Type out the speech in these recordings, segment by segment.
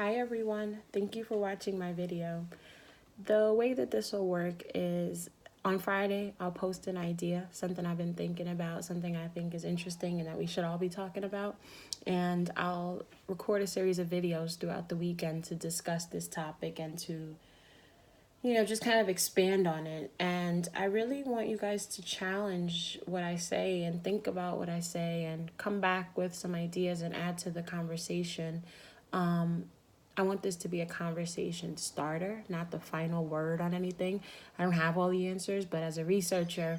Hi everyone, thank you for watching my video. The way that this will work is on Friday, I'll post an idea, something I've been thinking about, something I think is interesting and that we should all be talking about. And I'll record a series of videos throughout the weekend to discuss this topic and to, just kind of expand on it. And I really want you guys to challenge what I say and think about what I say and come back with some ideas and add to the conversation. I want this to be a conversation starter, not the final word on anything. I don't have all the answers, but as a researcher,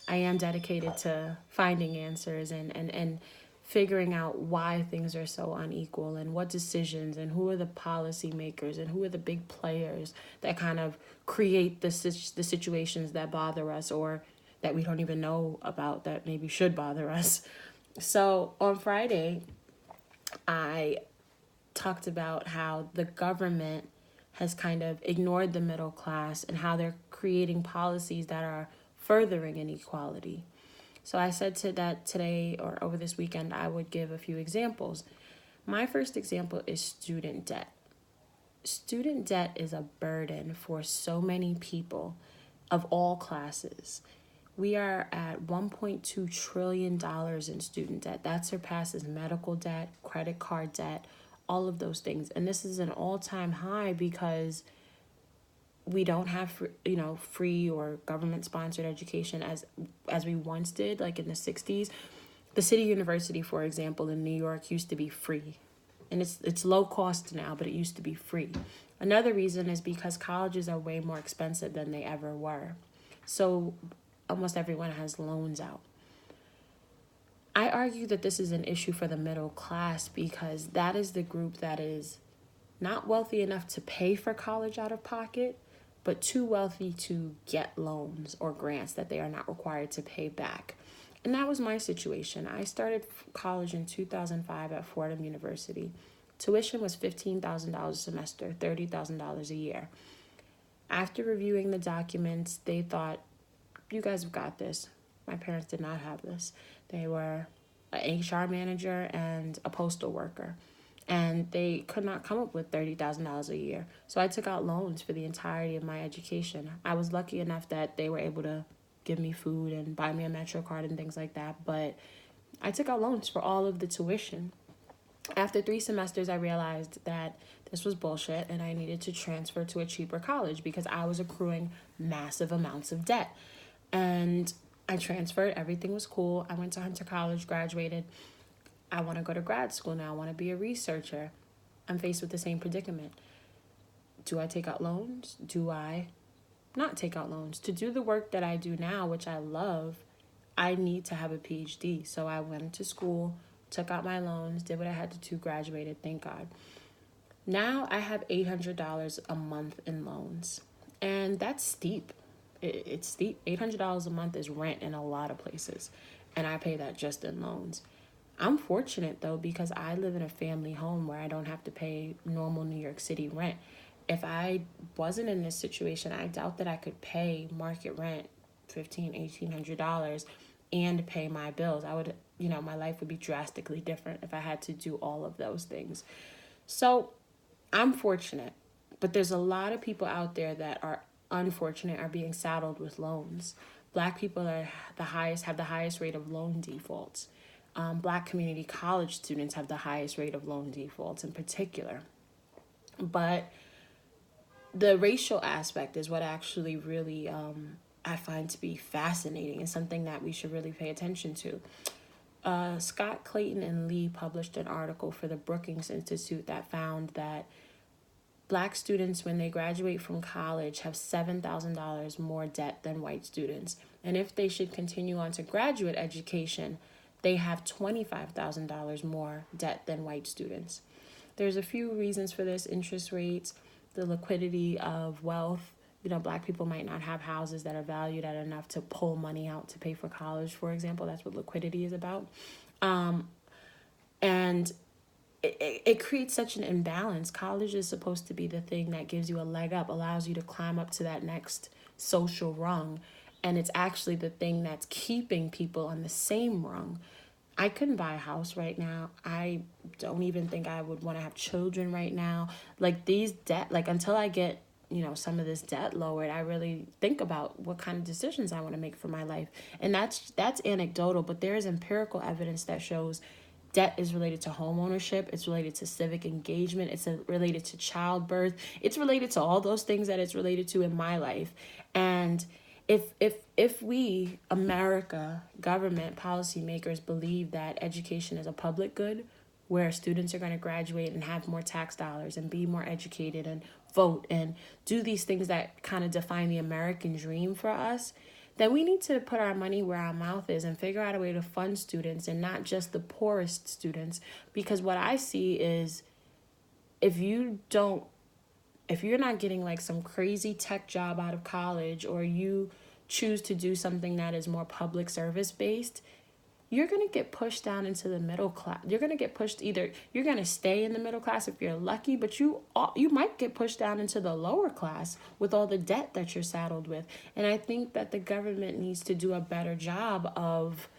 I am dedicated to finding answers and figuring out why things are so unequal and what decisions and who are the policymakers and who are the big players that kind of create the situations that bother us or that we don't even know about that maybe should bother us. So on Friday, I talked about how the government has kind of ignored the middle class and how they're creating policies that are furthering inequality. So I said to that today or over this weekend, I would give a few examples. My first example is student debt. Student debt is a burden for so many people of all classes. We are at $1.2 trillion in student debt. That surpasses medical debt, credit card debt, all of those things. And this is an all-time high because we don't have free or government sponsored education as we once did, like in the 60s. The City University, for example, in New York used to be free. And it's low cost now, but it used to be free. Another reason is because colleges are way more expensive than they ever were. So almost everyone has loans out. I argue that this is an issue for the middle class because that is the group that is not wealthy enough to pay for college out of pocket, but too wealthy to get loans or grants that they are not required to pay back. And that was my situation. I started college in 2005 at Fordham University. Tuition was $15,000 a semester, $30,000 a year. After reviewing the documents, they thought, you guys have got this. My parents did not have this. They were an HR manager and a postal worker. And they could not come up with $30,000 a year. So I took out loans for the entirety of my education. I was lucky enough that they were able to give me food and buy me a Metro card and things like that. But I took out loans for all of the tuition. After 3 semesters, I realized that this was bullshit and I needed to transfer to a cheaper college because I was accruing massive amounts of debt. And I transferred. Everything was cool. I went to Hunter College, graduated. I want to go to grad school now. I want to be a researcher. I'm faced with the same predicament. Do I take out loans? Do I not take out loans? To do the work that I do now, which I love, I need to have a PhD. So I went to school, took out my loans, did what I had to do, graduated, thank God. Now I have $800 a month in loans. And that's steep. It's steep. $800 a month is rent in a lot of places. And I pay that just in loans. I'm fortunate though because I live in a family home where I don't have to pay normal New York City rent. If I wasn't in this situation, I doubt that I could pay market rent, $1,800 and pay my bills. I would, my life would be drastically different if I had to do all of those things. So I'm fortunate, but there's a lot of people out there that are unfortunate, are being saddled with loans. Black people have the highest rate of loan defaults. Black community college students have the highest rate of loan defaults in particular. But the racial aspect is what actually really I find to be fascinating and something that we should really pay attention to. Scott Clayton and Lee published an article for the Brookings Institute that found that Black students, when they graduate from college, have $7,000 more debt than white students. And if they should continue on to graduate education, they have $25,000 more debt than white students. There's a few reasons for this: interest rates, the liquidity of wealth. Black people might not have houses that are valued at enough to pull money out to pay for college, for example. That's what liquidity is about. And it creates such an imbalance. College is supposed to be the thing that gives you a leg up, allows you to climb up to that next social rung. And it's actually the thing that's keeping people on the same rung. I couldn't buy a house right now. I don't even think I would want to have children right now. Like these debt, like until I get, some of this debt lowered, I really think about what kind of decisions I want to make for my life. And that's anecdotal, but there is empirical evidence that shows debt is related to home ownership, it's related to civic engagement, it's related to childbirth, it's related to all those things that it's related to in my life. And if we, America, government, policymakers believe that education is a public good, where students are going to graduate and have more tax dollars and be more educated and vote and do these things that kind of define the American dream for us, then we need to put our money where our mouth is and figure out a way to fund students and not just the poorest students. Because what I see is if you don't if you're not getting like some crazy tech job out of college, or you choose to do something that is more public service based, you're going to get pushed down into the middle class. You're going to get pushed, either you're going to stay in the middle class if you're lucky, but you might get pushed down into the lower class with all the debt that you're saddled with. And I think that the government needs to do a better job of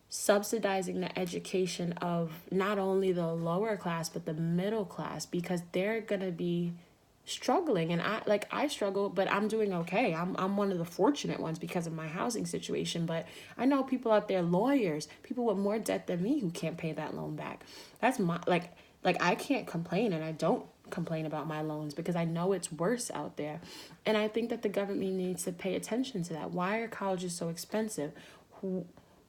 subsidizing the education of not only the lower class but the middle class, because they're going to be struggling. And I struggle, but I'm doing okay. I'm one of the fortunate ones because of my housing situation, but I know people out there, lawyers, people with more debt than me, who can't pay that loan back. That's my like I can't complain, and I don't complain about my loans because I know it's worse out there. And I think that the government needs to pay attention to that. Why are colleges so expensive?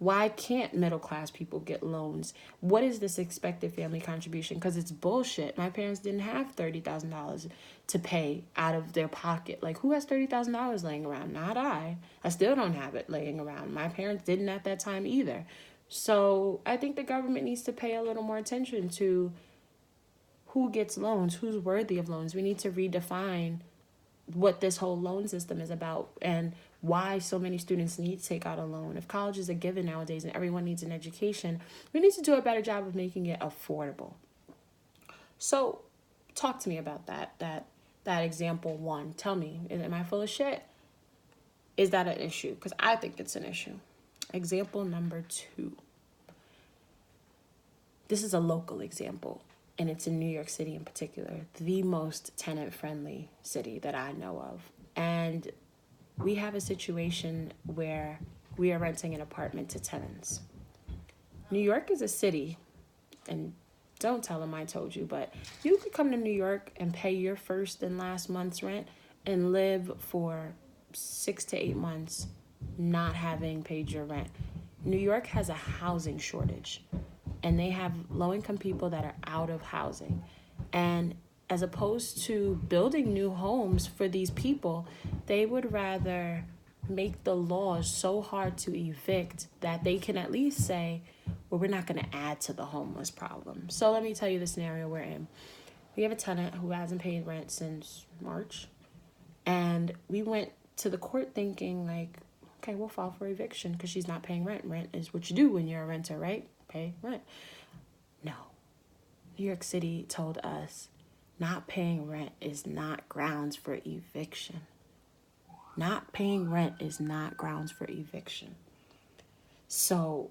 Why can't middle class people get loans? What is this expected family contribution? Because it's bullshit. My parents didn't have $30,000 to pay out of their pocket. Like, who has $30,000 laying around? Not I. I still don't have it laying around. My parents didn't at that time either. So I think the government needs to pay a little more attention to who gets loans, who's worthy of loans. We need to redefine what this whole loan system is about and why so many students need to take out a loan. If college is a given nowadays and everyone needs an education, we need to do a better job of making it affordable. So talk to me about that example one. Tell me, am I full of shit? Is that an issue? Because I think it's an issue. Example number 2. This is a local example, and it's in New York City in particular, the most tenant-friendly city that I know of. And we have a situation where we are renting an apartment to tenants. New York is a city, and don't tell them I told you, but you could come to New York and pay your first and last month's rent and live for 6 to 8 months not having paid your rent. New York has a housing shortage, and they have low-income people that are out of housing. And as opposed to building new homes for these people, they would rather make the laws so hard to evict that they can at least say, well, we're not going to add to the homeless problem. So let me tell you the scenario we're in. We have a tenant who hasn't paid rent since March, and we went to the court thinking like, okay, we'll file for eviction because she's not paying rent. Rent is what you do when you're a renter, right? Pay rent. No. New York City told us not paying rent is not grounds for eviction. Not paying rent is not grounds for eviction. So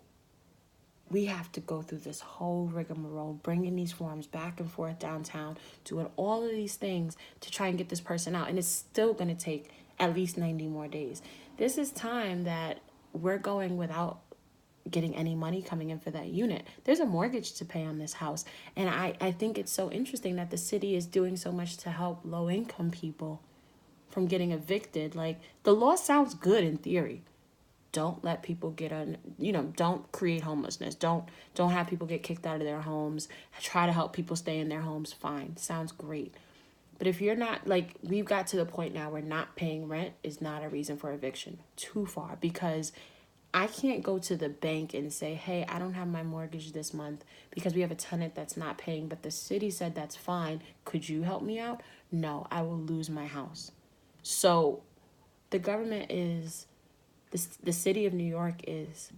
we have to go through this whole rigmarole, bringing these forms back and forth downtown, doing all of these things to try and get this person out. And it's still going to take at least 90 more days. This is time that we're going without getting any money coming in for that unit. There's a mortgage to pay on this house. And I think it's so interesting that the city is doing so much to help low-income people from getting evicted. Like, the law sounds good in theory. Don't let people get don't create homelessness. Don't have people get kicked out of their homes. Try to help people stay in their homes. Fine. Sounds great. But if you're not, like, we've got to the point now where not paying rent is not a reason for eviction. Too far. Because I can't go to the bank and say, hey, I don't have my mortgage this month because we have a tenant that's not paying, but the city said that's fine. Could you help me out? No, I will lose my house. So the government is, the city of New York is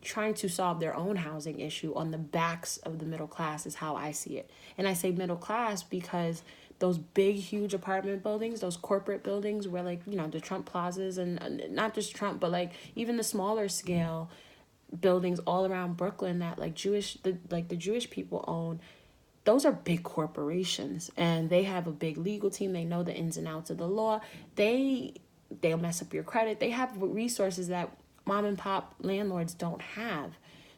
trying to solve their own housing issue on the backs of the middle class is how I see it. And I say middle class because those big, huge apartment buildings, those corporate buildings where, like, the Trump plazas and not just Trump, but like even the smaller scale, buildings all around Brooklyn that like the Jewish people own, those are big corporations, and they have a big legal team. They know the ins and outs of the law. They'll mess up your credit. They have resources that mom and pop landlords don't have.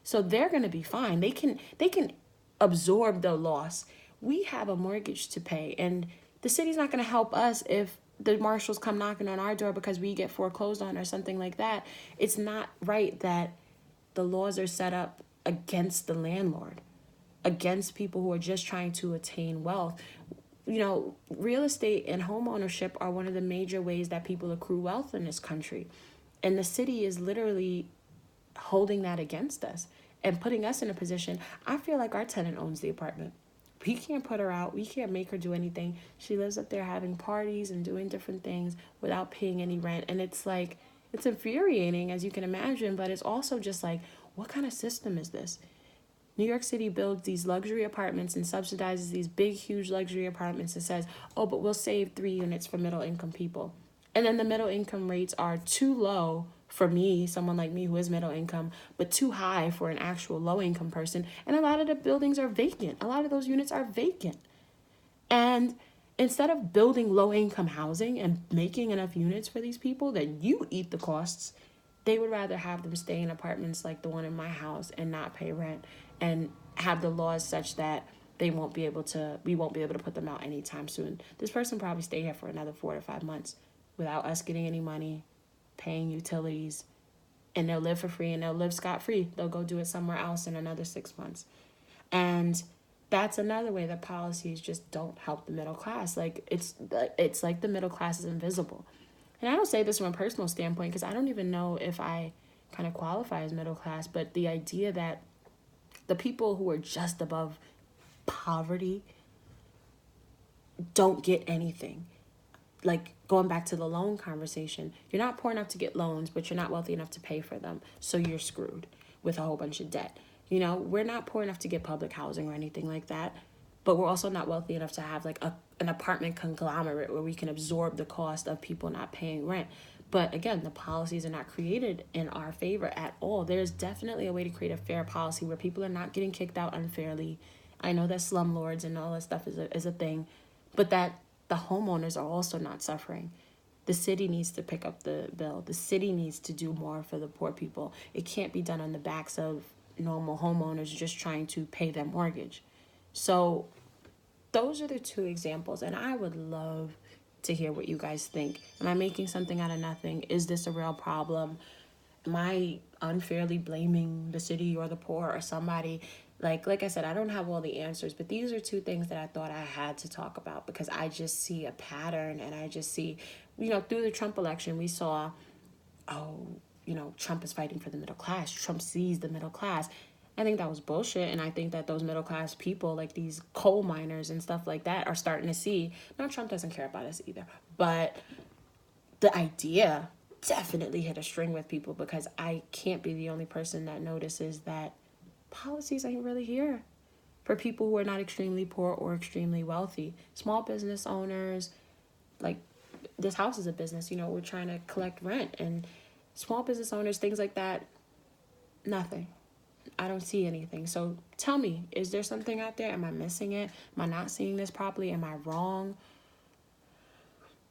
So they're going to be fine. They can absorb the loss. We have a mortgage to pay, and the city's not going to help us if the marshals come knocking on our door because we get foreclosed on or something like that. It's not right that the laws are set up against the landlord, against people who are just trying to attain wealth. You know, real estate and home ownership are one of the major ways that people accrue wealth in this country. And the city is literally holding that against us and putting us in a position. I feel like our tenant owns the apartment. We can't put her out. We can't make her do anything. She lives up there having parties and doing different things without paying any rent. And it's like, it's infuriating, as you can imagine, but it's also just like, what kind of system is this? New York City builds these luxury apartments and subsidizes these big, huge luxury apartments and says, oh, but we'll save 3 units for middle income people. And then the middle income rates are too low for me, someone like me who is middle income, but too high for an actual low income person. And a lot of the buildings are vacant. A lot of those units are vacant. And instead of building low income housing and making enough units for these people that you eat the costs, they would rather have them stay in apartments like the one in my house and not pay rent, and have the laws such that we won't be able to put them out anytime soon. This person probably stay here for another 4 to 5 months without us getting any money, paying utilities, and they'll live for free and they'll live scot-free. They'll go do it somewhere else in another 6 months. And that's another way that policies just don't help the middle class. Like it's like the middle class is invisible. And I don't say this from a personal standpoint because I don't even know if I kind of qualify as middle class, but the idea that the people who are just above poverty don't get anything. Like going back to the loan conversation, you're not poor enough to get loans, but you're not wealthy enough to pay for them. So you're screwed with a whole bunch of debt. You know, we're not poor enough to get public housing or anything like that, but we're also not wealthy enough to have like an apartment conglomerate where we can absorb the cost of people not paying rent. But again, the policies are not created in our favor at all. There's definitely a way to create a fair policy where people are not getting kicked out unfairly. I know that slumlords and all that stuff is a thing, but that the homeowners are also not suffering. The city needs to pick up the bill. The city needs to do more for the poor people. It can't be done on the backs of normal homeowners just trying to pay their mortgage. So those are the 2 examples, and I would love to hear what you guys think. Am I making something out of nothing? Is this a real problem? Am I unfairly blaming the city or the poor or somebody? Like I said, I don't have all the answers, but these are 2 things that I thought I had to talk about because I just see a pattern, and I just see, through the Trump election, we saw, Trump is fighting for the middle class. Trump sees the middle class. I think that was bullshit, and I think that those middle class people, like these coal miners and stuff like that, are starting to see, no, Trump doesn't care about us either, but the idea definitely hit a string with people because I can't be the only person that notices that policies ain't really here for people who are not extremely poor or extremely wealthy. Small business owners, like this house is a business, we're trying to collect rent, and small business owners, things like that, nothing. I don't see anything. So tell me, is there something out there? Am I missing it? Am I not seeing this properly? Am I wrong?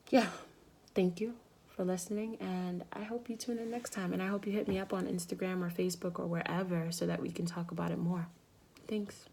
Yeah. Thank you for listening, and I hope you tune in next time, and I hope you hit me up on Instagram or Facebook or wherever so that we can talk about it more. Thanks.